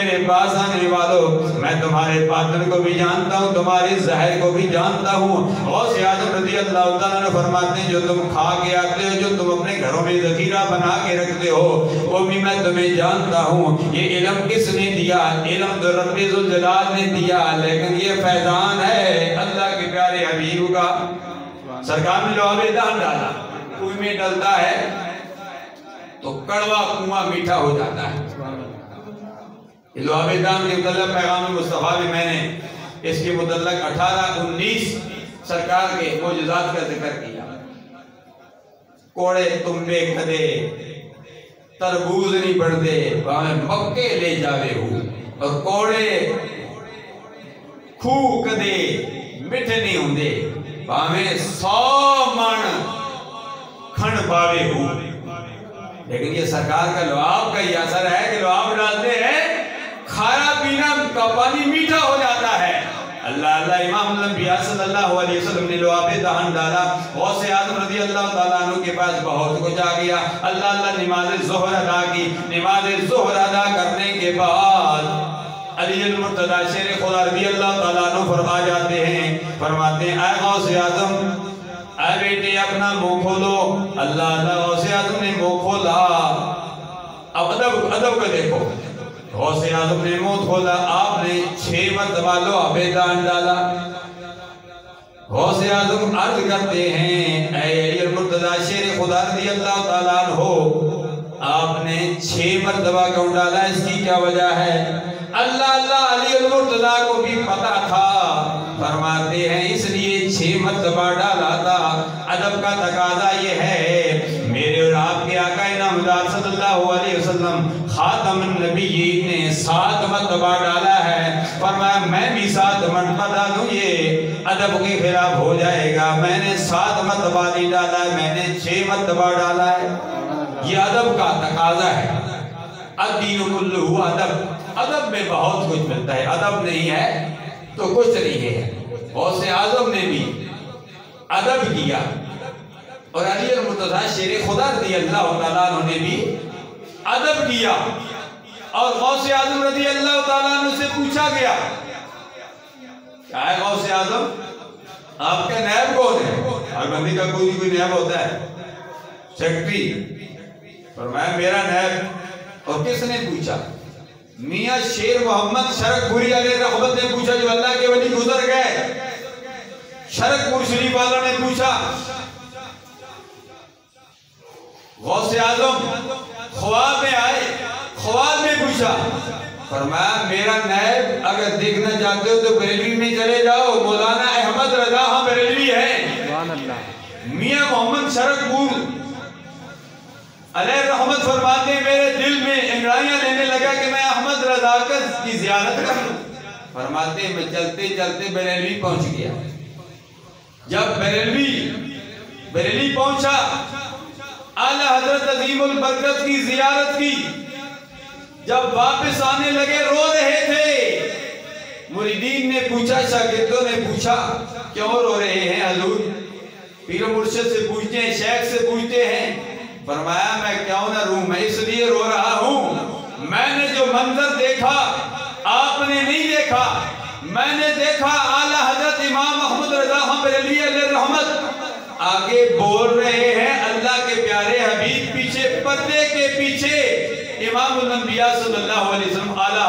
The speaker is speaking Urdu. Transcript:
میرے پاس آنے والوں، میں تمہارے باطن کو بھی جانتا ہوں، تمہارے ظاہر کو بھی جانتا ہوں۔ غوث اعظم رضی اللہ تعالیٰ عنہ فرماتے ہیں جو تم کھا کے آتے ہو، جو تم اپنے گھروں میں ذخیرہ بنا کے رکھتے ہو، وہ بھی میں تمہیں جانتا ہوں۔ یہ علم کس نے دیا؟ علم تو رب ذوالجلال نے دیا، لیکن یہ فیضان ہے اللہ کے پیارے حبیب کا۔ سرکار نے لعاب دان ڈالا، کنویں میں ڈلتا ہے تو کڑوا کنواں میٹھا ہو جاتا ہے۔ لعاب دان کے متعلق پیغام مصطفیٰ میں میں نے اس کے متعلق 18-19 سرکار کے معجزات کا ذکر کیا۔ کوڑے تمبے کھدے تربوز نہیں بڑھدے باہیں مکے لے جاوے ہو، اور کوڑے کھو کدے مٹھے نہیں ہوندے باہیں 100 من کھن پاوے ہو۔ لیکن یہ سرکار کا لعاب کا یہ اثر ہے کہ لعاب ڈالتے ہیں کھانا پینا کا پانی میٹھا ہو جاتا ہے۔ اللہ امام الانبیاء صلی اللہ علیہ وسلم نے لعاب دہن ڈالا، غوث اعظم رضی اللہ تعالیٰ عنہ کے پاس بہت کچھ آ گیا۔ اللہ نماز ظہر ادا کی، نماز ظہر ادا کرنے کے بعد علی المرتضیٰ شیر خدا رضی اللہ تعالیٰ عنہ فرما جاتے ہیں، فرماتے ہیں اے غوث اعظم، اے بیٹے اپنا منہ کھولو۔ اللہ غوث اعظم نے منہ کھولا۔ اب ادب کو دیکھو، غوث اعظم نے منہ کھولا، آپ نے 6 مرتبہ لعاب دان ڈالا۔ غوث اعظم عرض کرتے ہیں اے علی المرتضیٰ شیر خدا رضی اللہ تعالیٰ عنہ، آپ نے 6 مرتبہ کیوں ڈالا؟ اس کی کیا وجہ ہے؟ اللہ علی المرتضیٰ کو بھی پتا تھا، فرماتے ہیں اس لیے 6 مرتبہ ڈالا تھا۔ ادب کا تقاضا یہ ہے، میرے اور آپ کے آقا نامدار صلی اللہ علیہ وسلم خاتم النبیین نے 7 مرتبہ ڈالا ہے، فرمایا میں بھی 7 مرتبہ ڈالوں، یہ ادب کے خلاف ہو جائے گا۔ میں نے 7 مرتبہ نہیں ڈالا ہے، میں نے 6 مرتبہ ڈالا ہے۔ یہ ادب کا تقاضا ہے۔ الدین کلہ ادب، ادب میں بہت کچھ ملتا ہے، ادب نہیں ہے تو کچھ نہیں ہے۔ غوث اعظم نے بھی ادب کیا، اور علی المرتضیٰ شیر خدا رضی اللہ تعالیٰ عنہ نے بھی ادب کیا۔ اور غوث اعظم رضی اللہ تعالیٰ عنہ سے پوچھا گیا کیا ہے غوث اعظم آپ کا نائب کون ہے؟ ہر بندی کا کوئی نائب ہوتا ہے، سیکرٹری، فرمایا میرا نائب۔ اور کس نے پوچھا؟ میاں شیر محمد شرک پوری علیہ رحمت نے پوچھا، جو اللہ کے ولی گزر گئے۔ شرک پور شریف والا نے پوچھا۔ غوث اعظم خواب میں آئے، خواب میں پوچھا، فرمایا میرا نائب اگر دیکھنا چاہتے ہو تو بریلوی میں چلے جاؤ، مولانا احمد رضا ہاں بریلوی ہے۔ میاں محمد شرک پور علیہ رحمت فرماتے ہیں میرے دل میں انگڑائیاں لینے لگا کہ میں احمد رضا کی زیارت کروں۔ فرماتے ہیں میں چلتے چلتے بریلوی پہنچ گیا۔ جب بریلوی پہنچا، اعلیٰ حضرت عظیم البرکت کی زیارت کی۔ جب واپس آنے لگے رو رہے تھے۔ مریدین نے پوچھا، شاگردوں نے پوچھا کیوں رو رہے ہیں حضور؟ پیر و مرشد سے پوچھتے ہیں، شیخ سے پوچھتے ہیں۔ فرمایا میں کیوں نہ روؤں، میں اس لیے رو رہا ہوں، میں نے جو منظر دیکھا آپ نے نہیں دیکھا۔ میں نے دیکھا اعلیٰ حضرت امام محمد رضا بریلوی علیہ رحمت آگے بول رہے ہیں، اللہ کے پیارے حبیب پیچھے پردے کے پیچھے امام الانبیاء صلی اللہ علیہ وسلم اعلیٰ